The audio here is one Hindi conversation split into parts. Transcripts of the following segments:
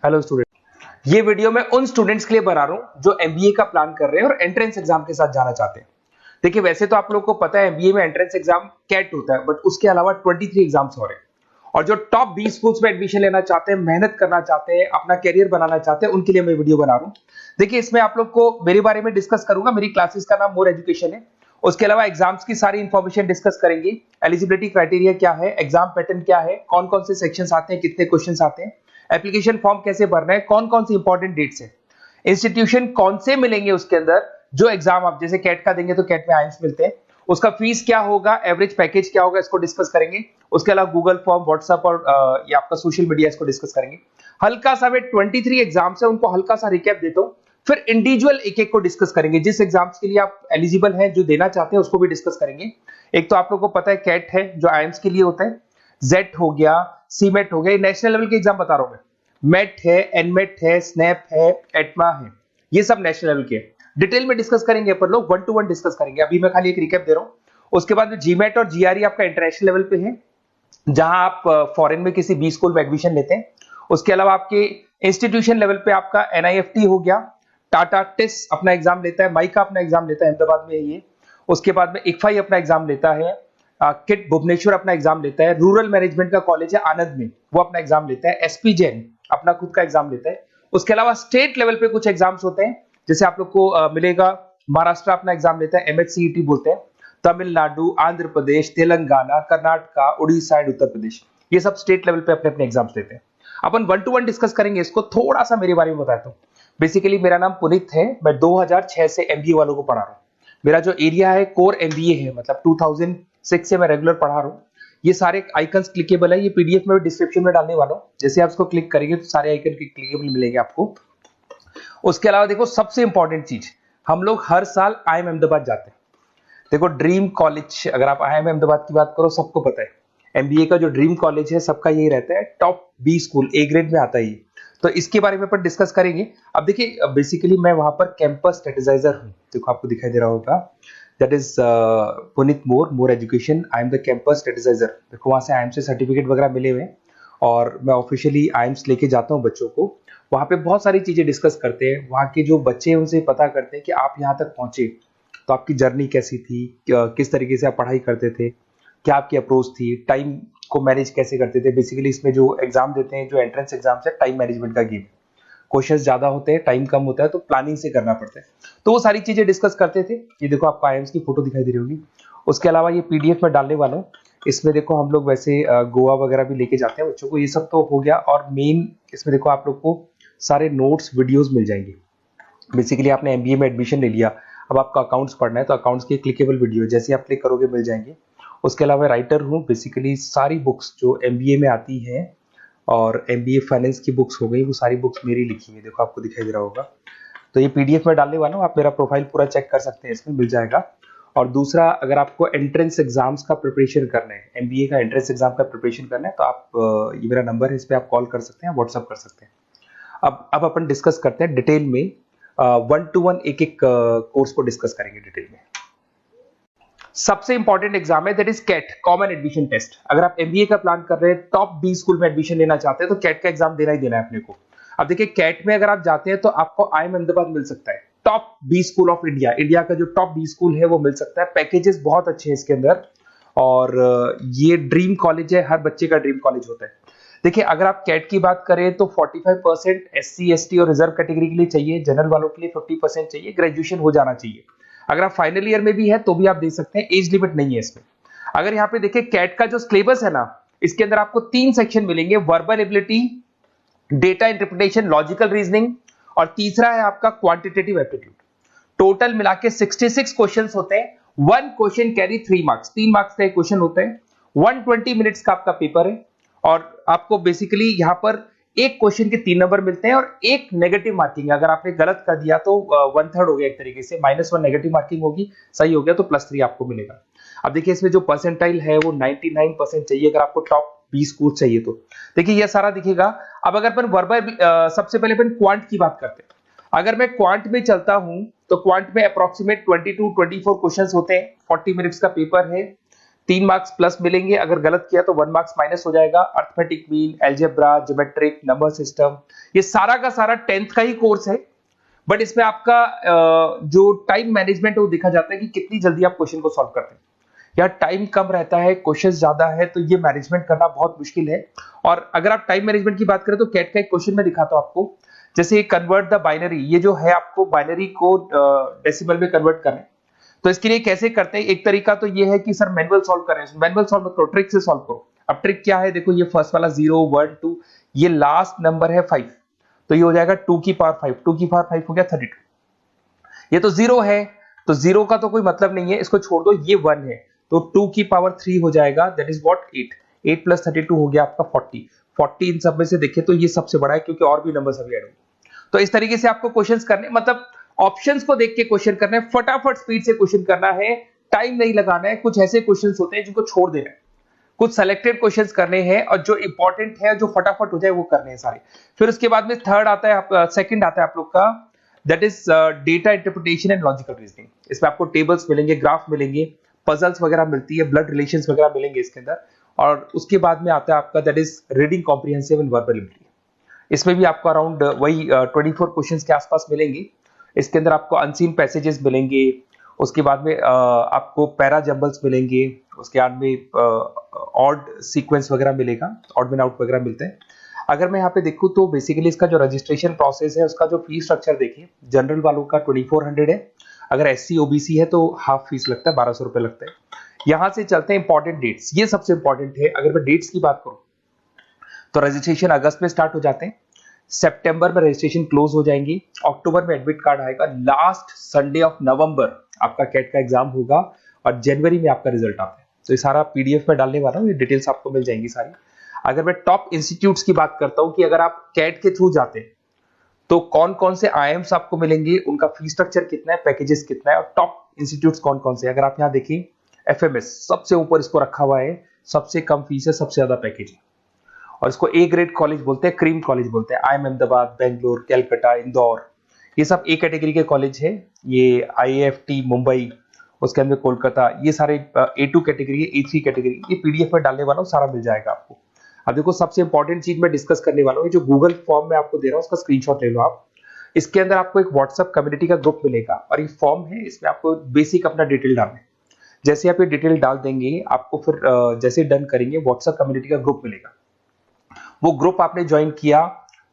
हेलो स्टूडेंट, ये वीडियो मैं उन स्टूडेंट्स के लिए बना रहा हूं जो एमबीए का प्लान कर रहे हैं और एंट्रेंस एग्जाम के साथ जाना चाहते हैं। देखिए, वैसे तो आप लोगों को पता है एमबीए में एंट्रेंस एग्जाम कैट होता है, बट उसके अलावा 23 एग्जाम्स हो रहे हैं। और जो टॉप 20 स्कूल्स में एडमिशन लेना चाहते हैं, मेहनत करना चाहते हैं, अपना कैरियर बनाना चाहते हैं, उनके लिए मैं वीडियो बना रहा हूं। देखिए, इसमें आप लोग को मेरे बारे में डिस्कस करूंगा। मेरी क्लासेस का नाम मोर एजुकेशन है। उसके अलावा एग्जाम्स की सारी इंफॉर्मेशन डिस्कस करेंगे। एलिजिबिलिटी क्राइटेरिया क्या है, एग्जाम पैटर्न क्या है, कौन कौन से सेक्शंस आते हैं, कितने क्वेश्चंस आते हैं, एप्लीकेशन फॉर्म कैसे भरना है, कौन कौन सी इंपॉर्टेंट डेट्स है, इंस्टीट्यूशन कौन से मिलेंगे उसके अंदर, जो एग्जाम आप जैसे कैट का देंगे तो कैट में आइम्स मिलते हैं, उसका फीस क्या होगा, एवरेज पैकेज क्या होगा, इसको डिस्कस करेंगे। उसके अलावा गूगल फॉर्म, व्हाट्सएप और ये आपका सोशल मीडिया, इसको डिस्कस करेंगे। हल्का सा वे 23 एग्जाम्स है, उनको हल्का सा रिकैप देता हूं, फिर इंडिविजुअल एक एक को डिस्कस करेंगे। जिस एग्जाम्स के लिए आप एलिजिबल हैं, जो देना चाहते हैं, उसको भी डिस्कस करेंगे। एक तो आप लोगों को पता है कैट है जो आइम्स के लिए होता है, जेट हो गया, सीमेट हो गया, नेशनल लेवल के एग्जाम बता रहा हूं मैं। मेट है, एनमेट है, स्नैप है, एटमा है, ये सब नेशनल लेवल के। डिटेल में डिस्कस करेंगे अपन लोग, 1 to 1 डिस्कस करेंगे। अभी मैं खाली एक रिकैप दे रहा हूं। उसके बाद में जीमेट और जीआरई आपका इंटरनेशनल लेवल पे है, जहां आप फॉरेन में किसी बी स्कूल में एडमिशन लेते हैं। उसके अलावा आपके इंस्टीट्यूशन लेवल पे आपका एनआईएफटी हो गया, टाटा टिस अपना एग्जाम लेता है, माइका अपना एग्जाम लेता है, अहमदाबाद में है ये। उसके बाद में इक्फाई अपना एग्जाम लेता है, किट भुवनेश्वर अपना एग्जाम लेता है, रूरल मैनेजमेंट का कॉलेज है आनंद में, वो अपना एग्जाम लेता है, एसपी जैन अपना खुद का एग्जाम लेता है। उसके अलावा स्टेट लेवल पे कुछ एग्जाम्स होते हैं, जैसे आप लोग को मिलेगा, महाराष्ट्र अपना एग्जाम लेता है, एमएचसीईटी बोलते हैं, तमिलनाडु, आंध्र प्रदेश, तेलंगाना, कर्नाटका, उड़ीसा एंड उत्तर प्रदेश, ये सब स्टेट लेवल पे अपने अपने एग्जाम्स लेते हैं। अपन 1 to 1 डिस्कस करेंगे इसको। थोड़ा सा मेरे बारे में बताता हूँ। बेसिकली मेरा नाम पुनीत है, मैं 2006 से एमबीए वालों को पढ़ा रहा हूँ। मेरा जो एरिया है कोर एमबीए है, मतलब 2006 से मैं रेगुलर पढ़ा रहा हूँ। ये सारे आइकन्स क्लिकेबल है, ये पीडीएफ में डिस्क्रिप्शन में डालने वाला हूँ। जैसे आप इसको क्लिक करेंगे तो सारे आइकन क्लिकेबल मिलेंगे आपको। उसके अलावा देखो, सबसे इंपॉर्टेंट चीज, हम लोग हर साल आईएम अहमदाबाद जाते हैं। देखो, ड्रीम कॉलेज, अगर आप आईएम अहमदाबाद की बात करो, सबको पता है एमबीए का जो ड्रीम कॉलेज है सबका यही रहता है, top B school, A grade में आता है ये। तो इसके बारे में अपन डिस्कस करेंगे। अब देखिए, बेसिकली मैं वहां पर कैंपस स्ट्रेटेजाइजर हूँ। देखो, आपको दिखाई दे रहा होगा, that is Puneet more education, I am the campus strategizer. देखो, वहां से आईएम से सर्टिफिकेट वगैरह मिले हुए हैं और मैं ऑफिशियली आईएम्स लेके जाता हूँ बच्चों को। वहां पे बहुत सारी चीजें डिस्कस करते हैं, वहां के जो बच्चे हैं उनसे पता करते हैं कि आप यहाँ तक पहुंचे तो आपकी जर्नी कैसी थी, किस तरीके से आप पढ़ाई करते थे, क्या आपकी अप्रोच थी, टाइम को मैनेज कैसे करते थे। बेसिकली इसमें जो एग्जाम देते हैं, जो एंट्रेंस एग्जाम है, टाइम मैनेजमेंट का गेम। क्वेश्चंस ज्यादा होते हैं, टाइम कम होता है, तो प्लानिंग से करना पड़ता है। तो वो सारी चीजें डिस्कस करते थे। ये देखो, आपको आईएम्स की फोटो दिखाई दे रही होगी। उसके अलावा ये पीडीएफ में डालने वाला हूँ। इसमें देखो, हम लोग वैसे गोवा वगैरह भी लेके जाते हैं बच्चों को। ये सब तो हो गया। और मेन इसमें देखो, आप लोग को सारे नोट्स, वीडियोस मिल जाएंगे। बेसिकली आपने एमबीए में एडमिशन ले लिया, अब आपका अकाउंट्स पढ़ना है, तो अकाउंट्स की क्लिकेबल वीडियो जैसे आप क्लिक करोगे मिल जाएंगे। उसके अलावा राइटर हूँ, बेसिकली सारी बुक्स जो एमबीए में आती हैं और एमबीए फाइनेंस की बुक्स हो गई, वो सारी बुक्स मेरी लिखी है। देखो, आपको दिखाई दे रहा होगा। तो ये पीडीएफ में डालने वाला हूँ, आप मेरा प्रोफाइल पूरा चेक कर सकते हैं, इसमें मिल जाएगा। और दूसरा, अगर आपको एंट्रेंस एग्जाम्स का प्रिपरेशन करना है, एमबीए का एंट्रेंस एग्जाम का प्रिपरेशन करना है, तो आप ये मेरा नंबर है, इस पर आप कॉल कर सकते हैं, व्हाट्सअप कर सकते हैं। अब अपन डिस्कस करते हैं डिटेल में, 1 to 1 एक एक कोर्स को डिस्कस करेंगे डिटेल में। सबसे इंपॉर्टेंट एग्जाम है, that is CAT, common admission test. अगर आप एमबीए का प्लान कर रहे हैं, टॉप बी स्कूल में एडमिशन लेना चाहते हैं, तो कैट का एग्जाम देना ही देना है अपने को। अब देखिए, कैट में अगर आप जाते हैं तो आपको आईएम अहमदाबाद मिल सकता है, top B school of India, India का जो टॉप बी स्कूल है वो मिल सकता है। पैकेजेस बहुत अच्छे हैं इसके अंदर, और ये ड्रीम कॉलेज है, हर बच्चे का ड्रीम कॉलेज होता है। देखिए, अगर आप कैट की बात करें तो 45% एससी एसटी और रिजर्व कैटेगरी के लिए चाहिए, जनरल वालों के लिए 50% चाहिए, ग्रेजुएशन हो जाना चाहिए। अगर आप फाइनल ईयर में भी है तो भी आप दे सकते हैं, एज लिमिट नहीं है इसमें। अगर यहाँ पे देखिए, कैट का जो सिलेबस है ना, इसके अंदर आपको 3 सेक्शन मिलेंगे, verbal ability, data interpretation, logical reasoning, और तीसरा है आपका क्वांटिटेटिव एप्टीट्यूड। टोटल मिला के 66 क्वेश्चन होते हैं। 1 क्वेश्चन कैरी 3 मार्क्स, 3 मार्क्स का क्वेश्चन होता है। 120 मिनट्स का आपका पेपर है, और आपको बेसिकली यहाँ पर एक क्वेश्चन के 3 नंबर मिलते हैं और एक नेगेटिव मार्किंग। अगर आपने गलत कर दिया तो 1/3 हो गया एक तरीके से, -1 नेगेटिव मार्किंग होगी, सही हो गया तो +3 आपको मिलेगा। अब देखिए, इसमें जो परसेंटाइल है वो 99% चाहिए, अगर आपको टॉप 20 स्कोर चाहिए तो। देखिए, ये सारा दिखेगा। अब अगर अपन वर्बल, सबसे पहले अपन क्वांट की बात करते हैं। अगर मैं क्वांट में चलता हूं तो क्वांट में अप्रोक्सीमेट 22-24 क्वेश्चंस होते हैं, 40 मिनट्स का पेपर है। 3 मार्क्स प्लस मिलेंगे, अगर गलत किया तो 1 मार्क्स माइनस हो जाएगा। Arithmetic mean, algebra, geometric, number system, ये सारा का सारा 10th का ही कोर्स है, बट इसमें आपका जो टाइम मैनेजमेंट है वो देखा जाता है कि कितनी जल्दी आप क्वेश्चन को सॉल्व करते हैं। या टाइम कम रहता है, क्वेश्चन ज्यादा है, तो ये मैनेजमेंट करना बहुत मुश्किल है। और अगर आप टाइम मैनेजमेंट की बात करें तो कैट का एक क्वेश्चन मैं दिखाता हूं आपको। जैसे कन्वर्ट द बाइनरी, ये जो है आपको बाइनरी को डेसिमल में कन्वर्ट करना है, तो इसके लिए कैसे करते हैं? एक तरीका तो ये है कि सर मैनुअल सॉल्व करें, मैनुअल सॉल्व करो, ट्रिक से सॉल्व करो। अब ट्रिक क्या है? देखो, ये फर्स्ट वाला 0 1 2, ये लास्ट नंबर है 5, तो ये हो जाएगा 2 की पावर 5, 2 की पावर 5 हो गया 32। ये तो 0 है, तो 0 का तो कोई मतलब नहीं है, इसको छोड़ दो, ये 1 है, तो 2 की पावर 3 हो जाएगा, दैट इज व्हाट 8। 8 प्लस 32 हो गया आपका 40। 40 इन सब में से देखें तो ये सबसे बड़ा है, क्योंकि और भी नंबर्स अभी ऐड होंगे। तो इस तरीके से आपको क्वेश्चंस करने, मतलब ऑप्शंस को देख के क्वेश्चन करना है, फटाफट स्पीड से क्वेश्चन करना है, टाइम नहीं लगाना है। कुछ ऐसे क्वेश्चंस होते हैं जिनको छोड़ देना है, कुछ सेलेक्टेड क्वेश्चंस करने हैं, और जो इंपॉर्टेंट है, जो फटाफट हो जाए, वो करने हैं सारे। फिर उसके बाद में थर्ड आता है, सेकंड आता है आप लोग का, that is data interpretation and logical reasoning. इसमें आपको टेबल्स मिलेंगे, ग्राफ मिलेंगे, पजल्स वगैरह मिलती है, ब्लड रिलेशंस वगैरह मिलेंगे इसके अंदर। और उसके बाद में आता है आपका that is reading comprehensive and verbal ability. इसमें भी आपको अराउंड वही 24 क्वेश्चंस के आसपास मिलेंगे। इसके अंदर आपको अनसीन पैसेजेस मिलेंगे, उसके बाद में आपको पैरा जंबल्स मिलेंगे, उसके बाद में ऑड सीक्वेंस वगैरह मिलेगा, ऑड वन आउट वगैरह मिलते हैं। अगर मैं यहाँ पे देखूँ तो बेसिकली इसका जो रजिस्ट्रेशन प्रोसेस है, उसका जो फीस स्ट्रक्चर देखिए, जनरल वालों का 2400 है, अगर SC OBC है तो हाफ फीस लगता है, 1200 रुपए लगता है। यहाँ से चलते हैं इंपॉर्टेंट डेट्स, ये सबसे इंपॉर्टेंट है। अगर मैं डेट्स की बात करूँ तो रजिस्ट्रेशन अगस्त में स्टार्ट हो जाते हैं, सितंबर में रजिस्ट्रेशन क्लोज हो जाएंगी, अक्टूबर में एडमिट कार्ड आएगा, लास्ट संडे ऑफ नवंबर आपका कैट का एग्जाम होगा, और जनवरी में आपका रिजल्ट आता है। तो ये सारा PDF में डालने वाला हूँ, ये डिटेल्स आपको मिल जाएंगी सारी। अगर मैं टॉप इंस्टीट्यूट्स की बात करता हूँ कि अगर आप कैट के थ्रू जाते हैं तो कौन कौन से IIMs आपको मिलेंगे, उनका फीस स्ट्रक्चर कितना है, पैकेजेस कितना है, और टॉप इंस्टीट्यूट्स कौन कौन से। अगर आप यहाँ देखें, FMS सबसे ऊपर इसको रखा हुआ है, सबसे कम फीस है, सबसे ज्यादा पैकेज है, और इसको A ग्रेड कॉलेज बोलते हैं, क्रीम कॉलेज बोलते हैं। IIM अहमदाबाद, बेंगलोर, कैलकाटा, इंदौर, ये सब A कैटेगरी के कॉलेज है। ये IIFT मुंबई, उसके अंदर कोलकाता, ये सारे A2 कैटेगरी, A3 कैटेगरी। ये PDF में डालने वाला हूँ, सारा मिल जाएगा आपको। अब देखो, सबसे इंपॉर्टेंट चीज मैं डिस्कस करने वाला हूँ, जो गूगल फॉर्म में आपको दे रहा हूँ, उसका स्क्रीनशॉट ले लो आप। इसके अंदर आपको एक व्हाट्सएप कम्युनिटी का ग्रुप मिलेगा, और ये फॉर्म है, इसमें आपको बेसिक अपना डिटेल डालना है। जैसे आप ये डिटेल डाल देंगे, आपको फिर जैसे डन करेंगे, व्हाट्सएप कम्युनिटी का ग्रुप मिलेगा। वो ग्रुप आपने ज्वाइन किया,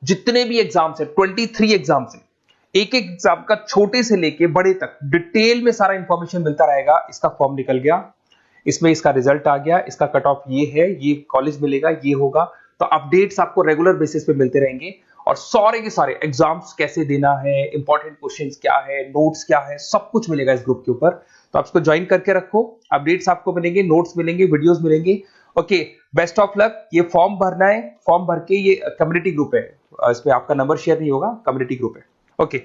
जितने भी एग्जाम्स है, 23 एग्जाम्स है, एक एक एग्जाम का छोटे से लेके बड़े तक डिटेल में सारा इंफॉर्मेशन मिलता रहेगा। इसका फॉर्म निकल गया, इसमें इसका रिजल्ट आ गया, इसका कट ऑफ ये है, ये कॉलेज मिलेगा, ये होगा। तो अपडेट्स आपको रेगुलर बेसिस पे मिलते रहेंगे, और सारे के सारे एग्जाम्स कैसे देना है, इंपॉर्टेंट क्वेश्चंस क्या है, नोट्स क्या है, सब कुछ मिलेगा इस ग्रुप के ऊपर। तो आप इसको ज्वाइन करके रखो, अपडेट्स आपको मिलेंगे, नोट्स मिलेंगे, वीडियोस मिलेंगे। Okay, best of luck. ये फॉर्म भरना है, फॉर्म भर के, ये कम्युनिटी ग्रुप है, इसमें आपका नंबर शेयर नहीं होगा, कम्युनिटी ग्रुप है। ओके।